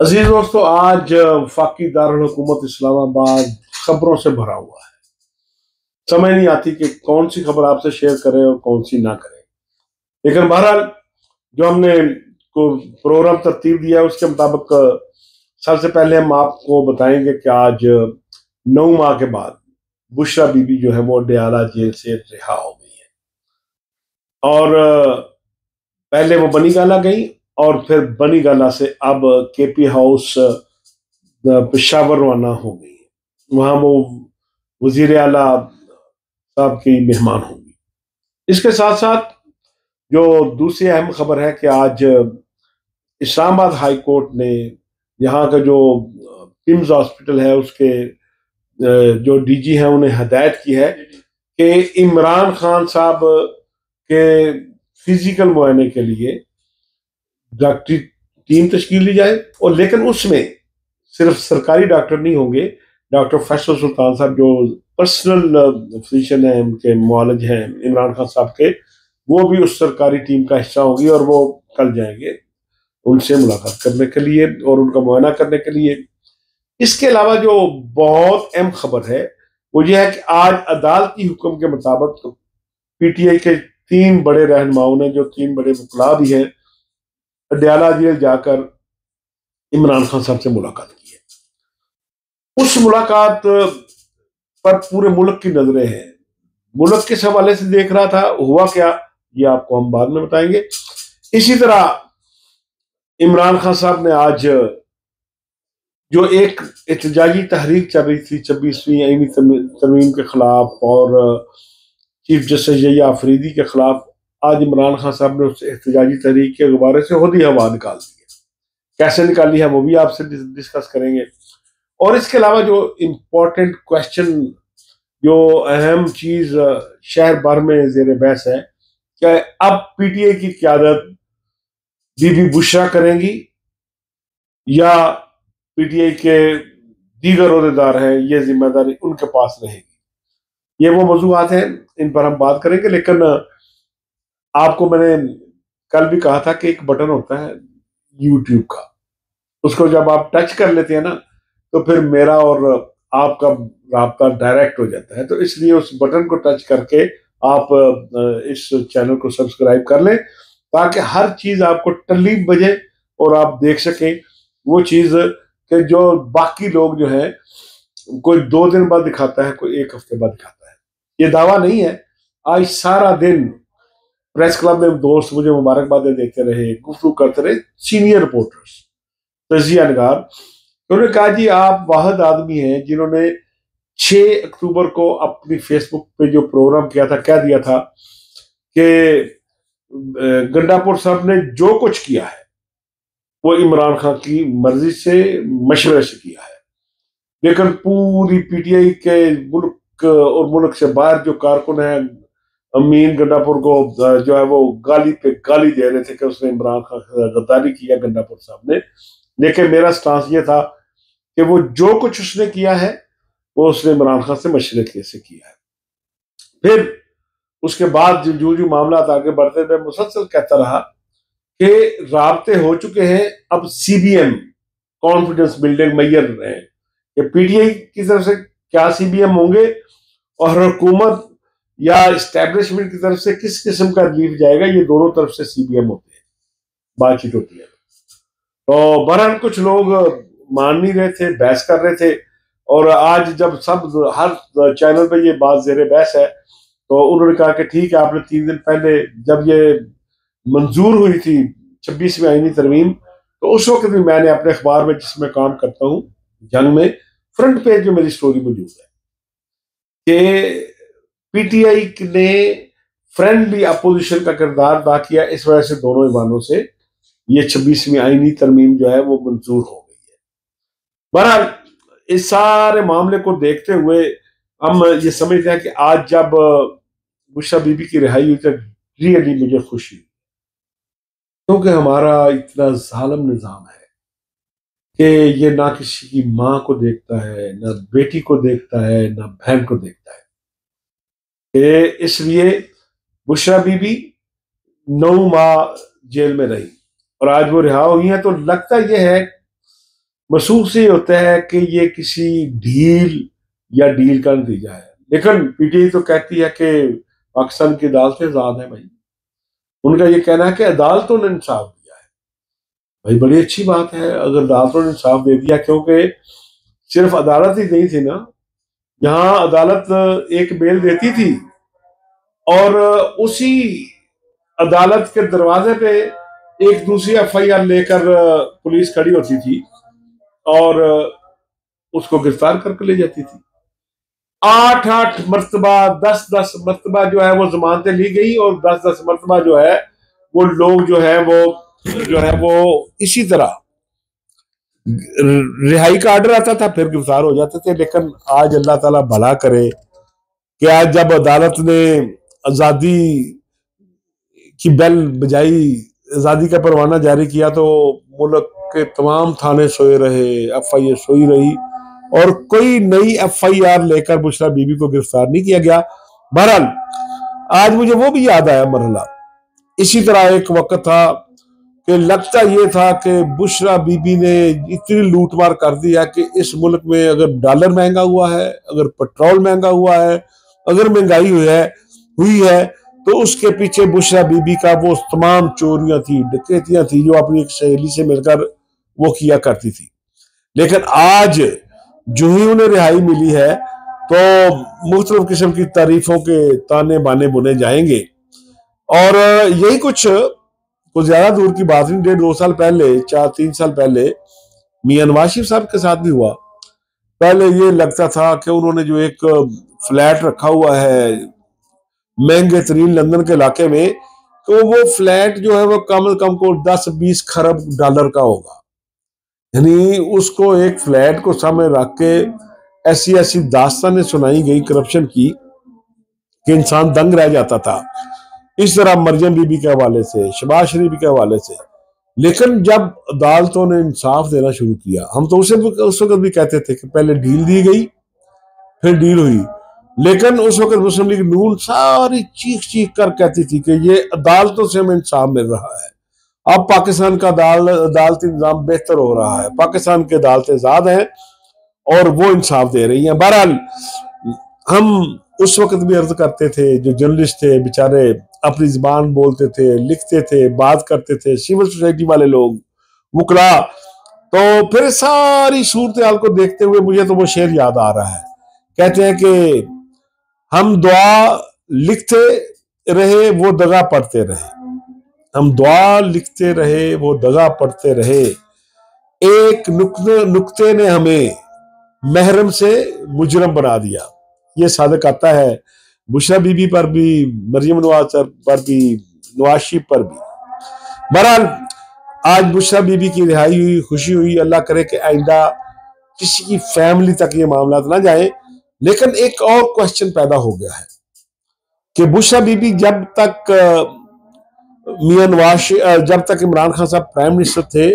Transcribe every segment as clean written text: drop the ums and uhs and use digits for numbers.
अजीज दोस्तों, आज वफाकी दारुल हुकूमत इस्लामाबाद खबरों से भरा हुआ है। समझ नहीं आती कि कौन सी खबर आपसे शेयर करें और कौन सी ना करें। लेकिन बहरहाल जो हमने को प्रोग्राम तरतीब दिया है उसके मुताबिक सबसे पहले हम आपको बताएंगे कि आज 9 माह के बाद बुशरा बीबी जो है वो डयाला जेल से रिहा हो गई है और पहले वो बनी गाला गई और फिर बनी गाला से अब केपी हाउस पेशावर रवाना हो गई। वहां वो वजीर आला साहब की मेहमान होंगी। इसके साथ साथ जो दूसरी अहम खबर है कि आज इस्लामाबाद हाई कोर्ट ने यहाँ का जो पिम्स हॉस्पिटल है उसके जो डीजी हैं उन्हें हदायत की है कि इमरान खान साहब के फिजिकल मुआयने के लिए डॉक्टरी टीम तश्कील दी जाए, और लेकिन उसमें सिर्फ सरकारी डॉक्टर नहीं होंगे। डॉक्टर फैसल सुल्तान साहब जो पर्सनल फिजिशियन हैं, उनके मुआलिज हैं इमरान खान साहब के, वो भी उस सरकारी टीम का हिस्सा होंगी और वो कल जाएंगे उनसे मुलाकात करने के लिए और उनका मुआयना करने के लिए। इसके अलावा जो बहुत अहम खबर है वो ये है कि आज अदालती हुक्म के मुताबिक पीटीआई के 3 बड़े रहनुमाओं ने, जो 3 बड़े वकला भी हैं, डयाला जेल जाकर इमरान खान साहब से मुलाकात की है। उस मुलाकात पर पूरे मुल्क की नजरें हैं। मुल्क किस हवाले से देख रहा था, हुआ क्या, ये आपको हम बाद में बताएंगे। इसी तरह इमरान खान साहब ने आज जो एक एहतजाजी तहरीक चल रही थी 26वीं आईनी तरमीम के खिलाफ और चीफ जस्टिस यहिया अफरीदी के खिलाफ, आज इमरान खान साहब ने उस एहतजाजी तहरीक के गुब्बारे से खुद ही हवा निकाल दी है। कैसे निकाली है वो भी आपसे डिस्कस करेंगे। और इसके अलावा जो इम्पोर्टेंट क्वेश्चन, जो अहम चीज शहर भर में जेर बहस है कि अब पीटीआई की क़यादत बीबी बुशरा करेंगी या पीटीआई के दीगर ओहदेदार हैं, ये जिम्मेदारी उनके पास रहेगी। ये वो मौजूआत हैं, इन पर हम बात करेंगे। लेकिन आपको मैंने कल भी कहा था कि एक बटन होता है यूट्यूब का, उसको जब आप टच कर लेते हैं ना तो फिर मेरा और आपका राब्ता डायरेक्ट हो जाता है। तो इसलिए उस बटन को टच करके आप इस चैनल को सब्सक्राइब कर लें ताकि हर चीज आपको टल्ली बजे और आप देख सकें वो चीज कि जो बाकी लोग जो है कोई 2 दिन बाद दिखाता है, कोई 1 हफ्ते बाद दिखाता है। ये दावा नहीं है। आज सारा दिन प्रेस क्लब में दोस्त मुझे मुबारकबादें देते रहे, गुफ्तगू करते रहे, सीनियर रिपोर्टर्स, तजिया निगार। उन्होंने कहा जी आप वाहिद आदमी हैं जिन्होंने 6 अक्टूबर को अपनी फेसबुक पे जो प्रोग्राम किया था, कह दिया था कि गंडापुर साहब ने जो कुछ किया है वो इमरान खान की मर्जी से, मशवरे से किया है। लेकिन पूरी पीटीआई के मुल्क और मुल्क से बाहर जो कारकुन है, अमीन गंडापुर को जो है वो गाली पे गाली दे रहे थे कि उसने इमरान खान से गद्दारी किया गंडापुर साहब ने। लेकिन मेरा स्टांस ये था कि वो जो कुछ उसने किया है वो उसने इमरान खान से मशवरे से किया है। फिर उसके बाद जो मामला आगे बढ़ते हुए मुसलसल कहता रहा कि राब्ते हो चुके हैं, अब सीबीएम कॉन्फिडेंस बिल्डिंग मैयर रहे हैं कि पीटीआई की तरफ से क्या सीबीएम होंगे और हुकूमत या इस्टेब्लिशमेंट की तरफ से किस किस्म का रिलीफ जाएगा, ये दोनों तरफ से सीबीएम होते हैं, बातचीत होती है। तो बहरहाल कुछ लोग मान नहीं रहे थे, बहस कर रहे थे, और आज जब सब हर चैनल पे ये बात जेर बहस है तो उन्होंने कहा कि ठीक है, आपने 3 दिन पहले जब ये मंजूर हुई थी 26वीं आईनी तरमीम, तो उस वक्त भी मैंने अपने अखबार में जिसमें काम करता हूँ जंग में, फ्रंट पेज में मेरी स्टोरी मौजूद है कि पीटीआई ने फ्रेंडली अपोजिशन का किरदार अदा किया। इस वजह से दोनों ईवानों से ये 26वीं आईनी तरमीम जो है वो मंजूर हो गई है। बहरहाल इस सारे मामले को देखते हुए हम ये समझते हैं कि आज जब बुशरा बीबी की रिहाई हुई तो रियली मुझे खुशी, क्योंकि हमारा इतना जालिम निजाम है कि ये ना किसी की माँ को देखता है, ना बेटी को देखता है, ना बहन को देखता है। इसलिए बुशरा बीबी 9 माह जेल में रही। और आज वो रिहा हुई हैं, तो लगता यह है, महसूस ये होता है कि ये किसी ढील या डील का नतीजा है। लेकिन पीटीआई तो कहती है कि पाकिस्तान की अदालतें आजाद है भाई। उनका ये कहना है कि अदालतों ने इंसाफ दिया है। भाई बड़ी अच्छी बात है अगर अदालतों ने इंसाफ दे दिया, क्योंकि सिर्फ अदालत ही नहीं थी ना, यहाँ अदालत एक बेल देती थी और उसी अदालत के दरवाजे पे एक दूसरी एफआईआर लेकर पुलिस खड़ी होती थी और उसको गिरफ्तार करके ले जाती थी। 8-8 मरतबा, 10-10 मरतबा जो है वो जमानतें ली गई और 10-10 मरतबा जो है वो लोग जो है वो इसी तरह रिहाई का ऑर्डर आता था, फिर गिरफ्तार हो जाते थे। लेकिन आज अल्लाह ताला भला करे कि आज जब अदालत ने आजादी की बेल बजाई, आजादी का परवाना जारी किया, तो मुल्क के तमाम थाने सोए रहे, एफआईआर सोई रही और कोई नई एफआईआर लेकर बुशरा बीबी को गिरफ्तार नहीं किया गया। बहरहाल आज मुझे वो भी याद आया मरहला। इसी तरह एक वक्त था कि लगता ये था कि बुशरा बीबी ने इतनी लूटमार कर दी है कि इस मुल्क में अगर डॉलर महंगा हुआ है, अगर पेट्रोल महंगा हुआ है, अगर महंगाई हुई है तो उसके पीछे बुशरा बीबी का वो तमाम चोरियां थी, डकैतियां थी जो अपनी एक सहेली से मिलकर वो किया करती थी। लेकिन आज जो ही उन्हें रिहाई मिली है तो मुख्तलिफ किस्म की तारीफों के ताने बाने बुने जाएंगे। और यही कुछ ज्यादा दूर की बात नहीं, 1.5-2 साल पहले, 4-3 साल पहले मियां नवाज शरीफ साहब के साथ भी हुआ। पहले ये लगता था कि उन्होंने जो एक फ्लैट रखा हुआ है महंगे तरीन लंदन के इलाके में, तो वो फ्लैट जो है वो कम से कम को 10-20 खरब डॉलर का होगा। यानी उसको एक फ्लैट को सामने रख के ऐसी ऐसी दास्तानें सुनाई गई करप्शन की कि इंसान दंग रह जाता था। इस तरह मरियम बीबी के हवाले से, शहबाज शरीफ के हवाले से। लेकिन जब अदालतों ने इंसाफ देना शुरू किया, हम तो उस वक्त भी कहते थे कि पहले डील दी गई फिर डील हुई, लेकिन उस वक्त मुस्लिम लीग नून सारी चीख चीख कर कहती थी कि ये अदालतों से हमें इंसाफ मिल रहा है। अब पाकिस्तान का अदालती निजाम बेहतर हो रहा है, पाकिस्तान की अदालतें आजाद हैं और वो इंसाफ दे रही हैं। बहरहाल हम उस वक्त भी अर्ज करते थे, जो जर्नलिस्ट थे बेचारे अपनी जुबान बोलते थे, लिखते थे, बात करते थे, सिविल सोसाइटी वाले लोग, वकला, तो फिर सारी सूरत हाल को देखते हुए मुझे तो वो शेर याद आ रहा है। कहते हैं कि हम दुआ लिखते रहे वो दगा पढ़ते रहे, हम दुआ लिखते रहे वो दगा पढ़ते रहे, एक नुक्ते ने हमें महरम से मुजरम बना दिया। ये सादक आता है बुशरा बीबी पर भी, मरियम नवाज पर भी, नवाज शरीफ पर भी। बहरहाल आज बुशरा बीबी की रिहाई हुई, खुशी हुई। अल्लाह करे कि आइंदा किसी की फैमिली तक ये मामला ना जाए। लेकिन एक और क्वेश्चन पैदा हो गया है कि बुशरा बीबी जब तक मियां नवाज, जब तक इमरान खान साहब प्राइम मिनिस्टर थे,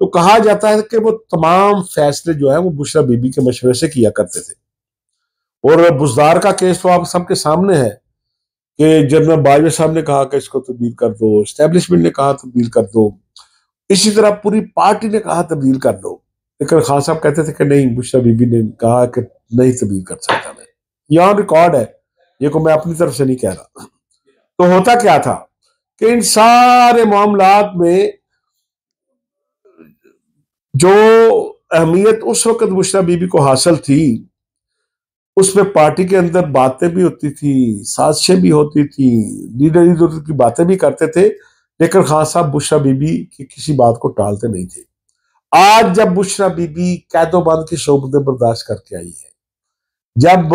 तो कहा जाता है कि वो तमाम फैसले जो है वो बुशरा बीबी के मशवरे से किया करते थे। और बुजदार का केस तो आप सबके सामने है कि जनरल बाजवा साहब ने कहा कि इसको तब्दील कर दो, एस्टेब्लिशमेंट ने कहा तब्दील कर दो, इसी तरह पूरी पार्टी ने कहा तब्दील कर दो। लेकिन खान साहब कहते थे कि नहीं, बुशरा बीबी ने कहा कि नहीं तब्दील कर सकता मैं। यहाँ रिकॉर्ड है, ये को मैं अपनी तरफ से नहीं कह रहा। तो होता क्या था कि इन सारे मामलात में जो अहमियत उस वक्त बुशरा बीबी को हासिल थी, उसमें पार्टी के अंदर बातें भी होती थी, साजिशें भी होती थी, लीडर इधर उधर की बातें भी करते थे, लेकिन खान साहब बुशरा बीबी की किसी बात को टालते नहीं थे। आज जब बुशरा बीबी कैदोबंद की शोबतें बर्दाश्त करके आई है, जब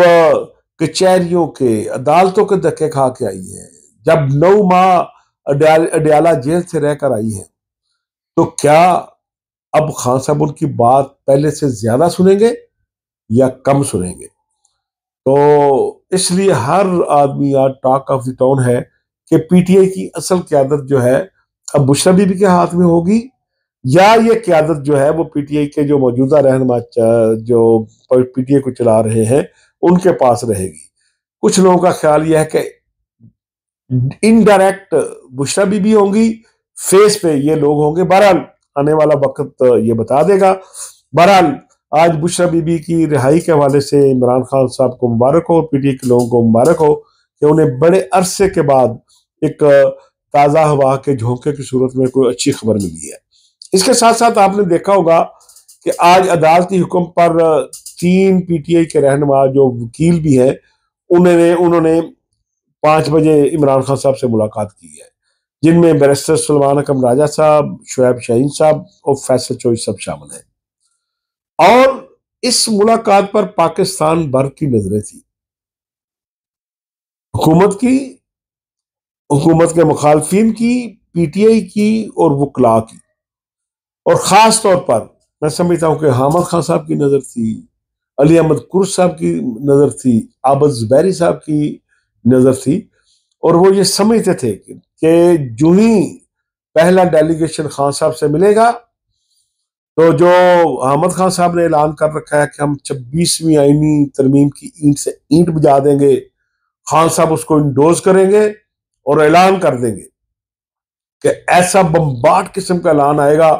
कचहरियों के, अदालतों के धक्के खा के आई है, जब 9 माह अडयाला जेल से रहकर आई है, तो क्या अब खान साहब उनकी बात पहले से ज्यादा सुनेंगे या कम सुनेंगे? तो इसलिए हर आदमी आज टॉक ऑफ द टाउन है कि पीटीआई की असल क्यादत जो है अब बुशरा बीबी के हाथ में होगी, या ये क्यादत जो है वो पीटीआई के जो मौजूदा रहनुमा जो पीटीआई को चला रहे हैं उनके पास रहेगी। कुछ लोगों का ख्याल यह है कि इनडायरेक्ट बुशरा बीबी होंगी, फेस पे ये लोग होंगे। बहरहाल आने वाला वक्त ये बता देगा। बहरहाल आज बुशरा बीबी की रिहाई के हवाले से इमरान खान साहब को मुबारक हो और पीटीआई के लोगों को मुबारक हो कि उन्हें बड़े अरसे के बाद एक ताज़ा हवा के झोंके की सूरत में कोई अच्छी खबर मिली है। इसके साथ साथ आपने देखा होगा कि आज अदालती हुक्म पर 3 पीटीआई के रहनुमा जो वकील भी हैं उन्होंने 5 बजे इमरान खान साहब से मुलाकात की है, जिनमें बैरिस्टर सलमान अकरम राजा साहब, शुएब शाहीन साहब और फैसल चोई साहब शामिल हैं। और इस मुलाकात पर पाकिस्तान भर की नजरें थी, हुकूमत की, हुकूमत के मुखालफिन की, पीटीआई की और वकला की। और खास तौर पर मैं समझता हूं कि हामिद खान साहब की नजर थी, अली अहमद कुर्स साहब की नजर थी, आबद जुबैरी साहब की नजर थी। और वो ये समझते थे कि जो ही पहला डेलीगेशन खान साहब से मिलेगा तो जो अहमद खान साहब ने ऐलान कर रखा है कि हम 26वीं आईनी तरमीम की ईंट से ईंट बजा देंगे, खान साहब उसको इंडोर्स करेंगे और ऐलान कर देंगे कि ऐसा बम्बार्ड किस्म का ऐलान आएगा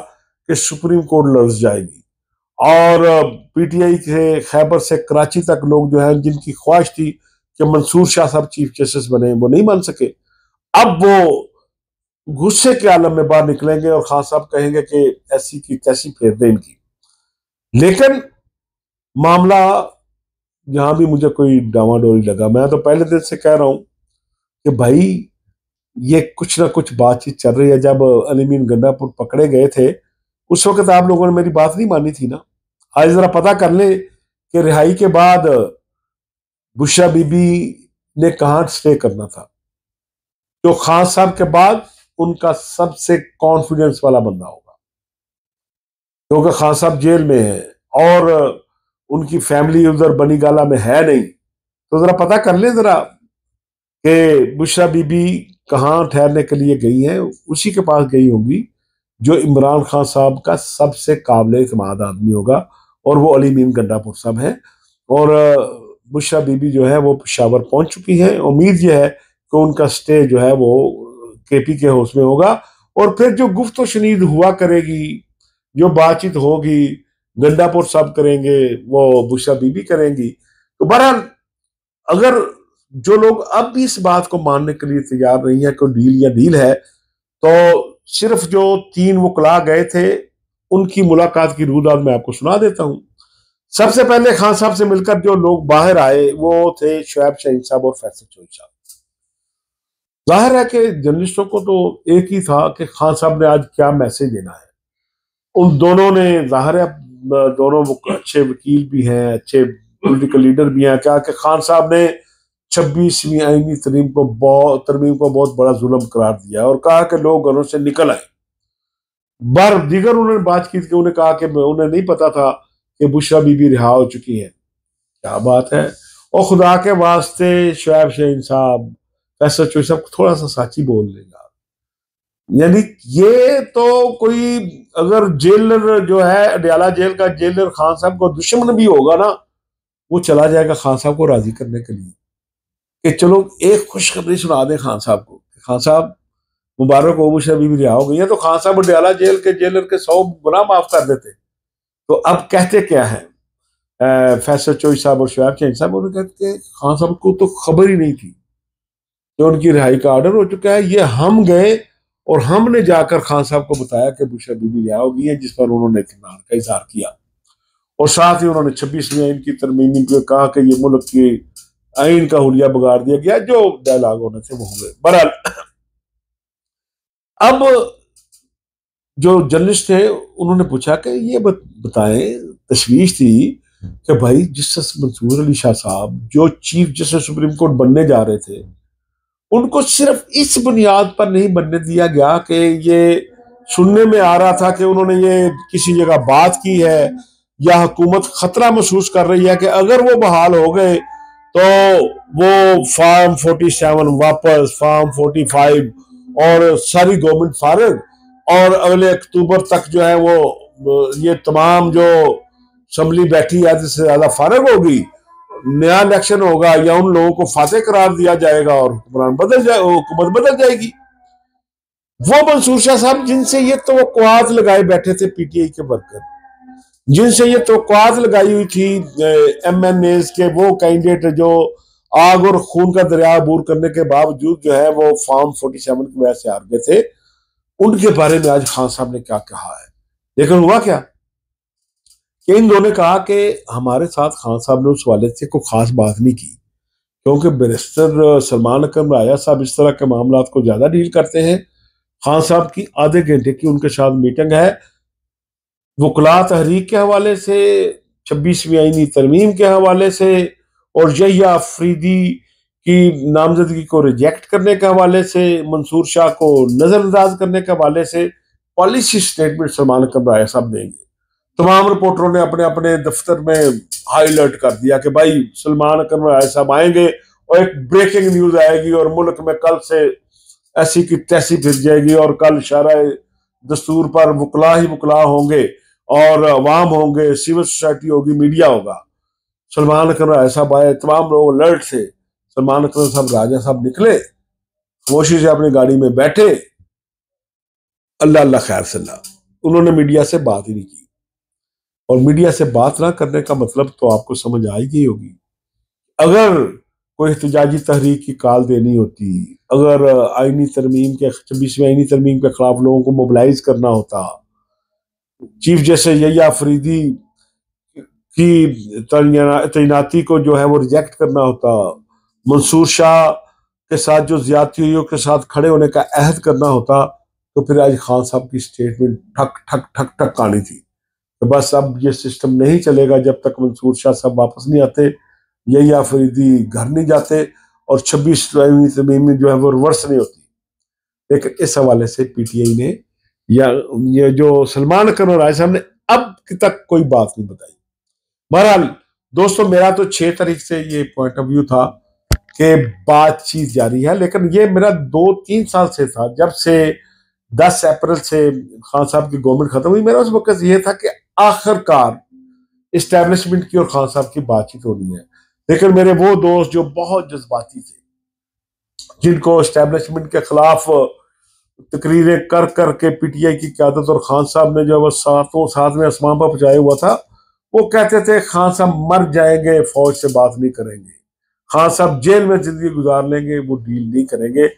कि सुप्रीम कोर्ट लर्ज जाएगी। और पीटीआई के खैबर से कराची तक लोग जो है, जिनकी ख्वाहिश थी कि मंसूर शाह साहब चीफ जस्टिस बने, वो नहीं बन सके। अब वो गुस्से के आलम में बाहर निकलेंगे और खान साहब कहेंगे कि ऐसी की तैसी फेर दे इनकी। लेकिन मामला यहां भी मुझे कोई डावाडोली लगा। मैं तो पहले दिन से कह रहा हूं कि भाई ये कुछ ना कुछ बातचीत चल रही है। जब अली मीन गंडापुर पकड़े गए थे उस वक्त आप लोगों ने मेरी बात नहीं मानी थी ना। आज जरा पता कर ले कि रिहाई के बाद बुशरा बीबी ने कहां स्टे करना था। जो खान साहब के बाद उनका सबसे कॉन्फिडेंस वाला बंदा होगा, क्योंकि खान साहब जेल में है और उनकी फैमिली उधर बनीगाला में है नहीं। तो जरा पता कर ले जरा कि बुशरा बीबी कहाँ ठहरने के लिए गई है। उसी के पास गई होगी जो इमरान खान साहब का सबसे काबिल इत्मीनान आदमी होगा, और वो अली मीन गंडापुर साहब हैं। और बुशरा बीबी जो है वो पेशावर पहुंच चुकी है। उम्मीद यह है कि उनका स्टे जो है वो केपी के हाउस में होगा, और फिर जो गुफ्त शनीद हुआ करेगी, जो बातचीत होगी, गंडापुर साहब करेंगे, वो बुशरा बीबी करेंगी। तो बहरहाल अगर जो लोग अब भी इस बात को मानने के लिए तैयार नहीं है कि डील या डील है, तो सिर्फ जो 3 वकला गए थे उनकी मुलाकात की रूदाद मैं आपको सुना देता हूं। सबसे पहले खान साहब से मिलकर जो लोग बाहर आए वो थे शुएब शाहीन साहब और फैसल चोई साहब। जाहिर है कि जर्नलिस्टों को तो एक ही था कि खान साहब ने आज क्या मैसेज देना है। उन दोनों ने, जाहिर है दोनों अच्छे वकील भी हैं, अच्छे पॉलिटिकल लीडर भी हैं, क्या कि खान साहब ने 26वीं आईनी तरमीम को बहुत बड़ा जुल्म करार दिया और कहा कि लोग घरों से निकल आए। बार दीगर उन्होंने बात की कि उन्हें कहा कि उन्हें नहीं पता था कि बुशरा बीबी रिहा हो चुकी है। क्या बात है। और खुदा के वास्ते शुएब शाहीन साहब, फैसल चोई साहब थोड़ा सा साची बोल लेगा। यानी ये तो कोई अगर जेलर जो है अडयाला जेल का जेलर खान साहब को दुश्मन भी होगा ना, वो चला जाएगा खान साहब को राजी करने के लिए कि चलो एक खुशखबरी सुना दें खान साहब को, खान साहब मुबारक हो, बुशरा बीबी रिहा हो गई है। तो खान साहब अडयाला जेल के जेलर के 100 गुना माफ कर देते। तो अब कहते क्या है फैसल चोई साहब और शुएब शाहीन साहब, उन्होंने कहते खान साहब को तो खबर ही नहीं थी कि उनकी रिहाई का ऑर्डर हो चुका है। ये हम गए और हमने जाकर खान साहब को बताया कि बुशरा बीबी रिहा हो गई है, जिस पर उन्होंने इत्मीनान का इजहार किया। और साथ ही उन्होंने 26वीं आईन की तरमीमी पे कहा कि ये मुल्क की आईन का हुलिया बिगाड़ दिया गया। जो डायलॉग होने थे वो हुए। बहरहाल अब जो जर्नलिस्ट थे उन्होंने पूछा कि ये बताएं, तशवीश थी कि भाई जस्टिस मंसूर अली शाह साहब जो चीफ जस्टिस सुप्रीम कोर्ट बनने जा रहे थे, उनको सिर्फ इस बुनियाद पर नहीं बनने दिया गया कि ये सुनने में आ रहा था कि उन्होंने ये किसी जगह बात की है या हुकूमत खतरा महसूस कर रही है कि अगर वो बहाल हो गए तो वो फार्म 47 वापस, फार्म 45 और सारी गवर्नमेंट फारिग, और अगले अक्टूबर तक जो है वो ये तमाम जो असम्बली बैठी है जिससे ज्यादा फारिग होगी, नया इलेक्शन होगा या उन लोगों को फाते करार दिया जाएगा और हुक्मरान बदल जाए, हुकूमत बदल जाएगी। वो मंसूर शाह साहब जिनसे ये तवक्कुआत लगाए बैठे थे पीटीआई के वर्कर, जिनसे ये तवक्कुआत लगाई हुई थी एमएनएस के वो कैंडिडेट जो आग और खून का दरिया अबूर करने के बावजूद जो है वो फॉर्म 47 की वजह से हार गए थे, उनके बारे में आज खान साहब ने क्या कहा है। लेकिन हुआ क्या कि इन दोनों ने कहा कि हमारे साथ खान साहब ने उस वाले से कोई खास बात नहीं की, क्योंकि बैरिस्टर सलमान अकरम राया साहब इस तरह के मामला को ज्यादा डील करते हैं। खान साहब की आधे घंटे की उनके साथ मीटिंग है वकला तहरीक के हवाले से, 26वीं आईनी तरमीम के हवाले से और यहिया अफरीदी की नामजदगी को रिजेक्ट करने के हवाले से, मंसूर शाह को नजरअंदाज करने के हवाले से पॉलिसी स्टेटमेंट सलमान अकरम राया साहब देंगे। तमाम रिपोर्टरों ने अपने अपने दफ्तर में हाईलाइट कर दिया कि भाई सलमान अकरम राय साहब आएंगे और एक ब्रेकिंग न्यूज आएगी और मुल्क में कल से ऐसी की तैसी फिर जाएगी और कल शरअ दस्तूर पर वकला ही वकला होंगे और अवाम होंगे, सिविल सोसाइटी होगी, मीडिया होगा। सलमान अकरम राय साहब आए, तमाम लोग अलर्ट थे। सलमान अकरम साहब राजा साहब निकले, खामोशी से अपनी गाड़ी में बैठे, अल्लाह अल्लाह खैर सल्ला, उन्होंने मीडिया से बात ही नहीं की। और मीडिया से बात ना करने का मतलब तो आपको समझ आई गई होगी। अगर कोई एहतजाजी तहरीक की कॉल देनी होती, अगर आईनी तरमीम के 26वीं आईनी तरमीम के खिलाफ लोगों को मोबिलाइज करना होता, चीफ जस्टिस यहिया अफरीदी की तैनाती को जो है वो रिजेक्ट करना होता, मंसूर शाह के साथ जो ज्यादती हुई के साथ खड़े होने का अहद करना होता, तो फिर आज खान साहब की स्टेटमेंट ठक ठक ठक ठक आनी थी। तो बस अब ये सिस्टम नहीं चलेगा जब तक मंसूर शाह साहब वापस नहीं आते, यहिया अफरीदी घर नहीं जाते और 26वीं तरमीम जो है वो रिवर्स नहीं होती। लेकिन इस हवाले से पीटीआई ने या ये जो सलमान अकरम राय साहब ने अब तक कोई बात नहीं बताई। बहरहाल दोस्तों, मेरा तो 6 तारीख से ये पॉइंट ऑफ व्यू था कि बातचीत जारी है, लेकिन ये मेरा 2-3 साल से था। जब से 10 अप्रैल से खान साहब की गवर्नमेंट खत्म हुई, मेरा उस वक्त ये था कि आखिरकार इस्टेब्लिशमेंट की और खान साहब की बातचीत होनी है। लेकिन मेरे वो दोस्त जो बहुत जज्बाती थे, जिनको इस्टेब्लिशमेंट के खिलाफ तकरीरें कर करके पीटीआई की क्यादत और खान साहब ने जो वो साथ में आसमान पर पहुंचाया हुआ था, वो कहते थे खान साहब मर जाएंगे, फौज से बात नहीं करेंगे, खान साहब जेल में जिंदगी गुजार लेंगे, वो डील नहीं करेंगे।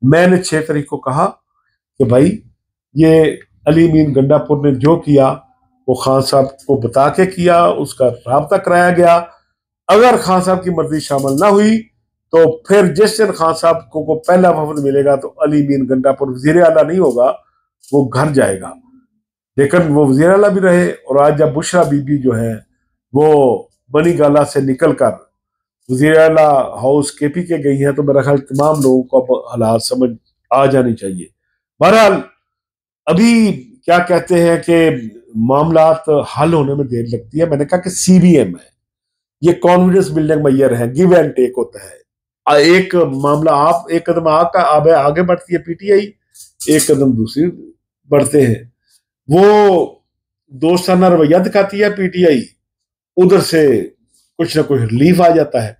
मैंने 6 तारीख को कहा कि भाई ये अली मीन गंडापुर ने जो किया वो खान साहब को बता के किया, उसका राब्ता कराया गया। अगर खान साहब की मर्जी शामिल ना हुई तो फिर जिस दिन खान साहब को पहला वफद मिलेगा तो अली मीन गंडापुर वजीर आला नहीं होगा, वो घर जाएगा। लेकिन वो वजीर आला भी रहे और आज जब बुशरा बीबी जो है वो बनी गाला से निकलकर वजीर आला हाउस केपी के गई है, तो मेरा ख्याल तमाम लोगों को अब हालात समझ आ जानी चाहिए। बहरहाल अभी क्या कहते हैं कि मामलात हल होने में देर लगती है। मैंने कहा कि सीबीएम है, ये कॉन्फिडेंस बिल्डिंग मैयर है, गिव एंड टेक होता है। एक मामला आप एक कदम आगे बढ़ती है पीटीआई, एक कदम दूसरी बढ़ते हैं। वो दोस्ताना रवैया दिखाती है पीटीआई, उधर से कुछ ना कुछ रिलीफ आ जाता है।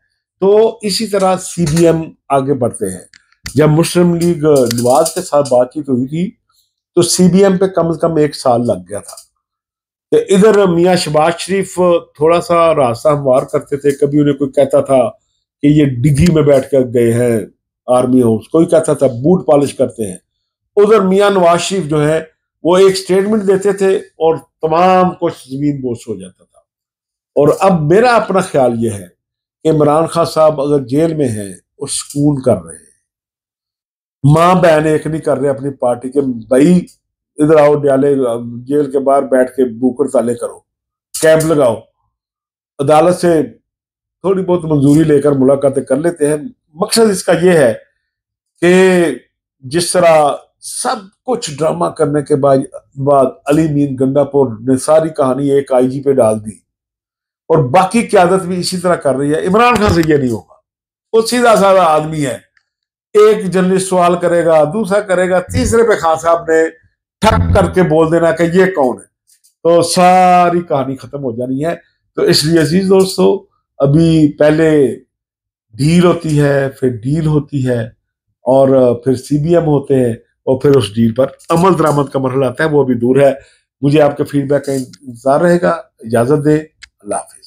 तो इसी तरह सीबीएम आगे बढ़ते हैं। जब मुस्लिम लीग नवाज के साथ बातचीत हुई थी तो सीबीएम पे कम से कम 1 साल लग गया था। तो इधर मियाँ शहबाज शरीफ थोड़ा सा रास्ता हमवार करते थे। कभी उन्हें कोई कहता था कि ये डिग्गी में बैठ कर गए हैं आर्मी हाउस, कोई कहता था बूट पॉलिश करते हैं। उधर मियाँ नवाज शरीफ जो है वो एक स्टेटमेंट देते थे और तमाम कुछ जमीन बोस हो जाता था। और अब मेरा अपना ख्याल ये है कि इमरान खान साहब अगर जेल में हैं और सुकून कर रहे हैं, माँ बहन एक नहीं कर रहे अपनी पार्टी के, भाई इधर आओ ड्याले, जेल के बाहर बैठ के बुकर ताले करो, कैंप लगाओ, अदालत से थोड़ी बहुत मंजूरी लेकर मुलाकातें कर लेते हैं। मकसद इसका यह है कि जिस तरह सब कुछ ड्रामा करने के बाद अली मीन गंडापुर ने सारी कहानी एक आईजी पे डाल दी और बाकी क्यादत भी इसी तरह कर रही है, इमरान खान से ये नहीं होगा। वो सीधा साधा आदमी है, एक जर्नलिस्ट सवाल करेगा, दूसरा करेगा, तीसरे पे खान साहब ने ठक करके बोल देना कि ये कौन है, तो सारी कहानी खत्म हो जानी है। तो इसलिए अजीज दोस्तों, अभी पहले डील होती है, फिर डील होती है और फिर सीबीएम होते हैं। और फिर उस डील पर अमल दरामद का मरहला आता है, वो अभी दूर है। मुझे आपके फीडबैक का इंतजार रहेगा। इजाजत दें, अल्लाह हाफिज।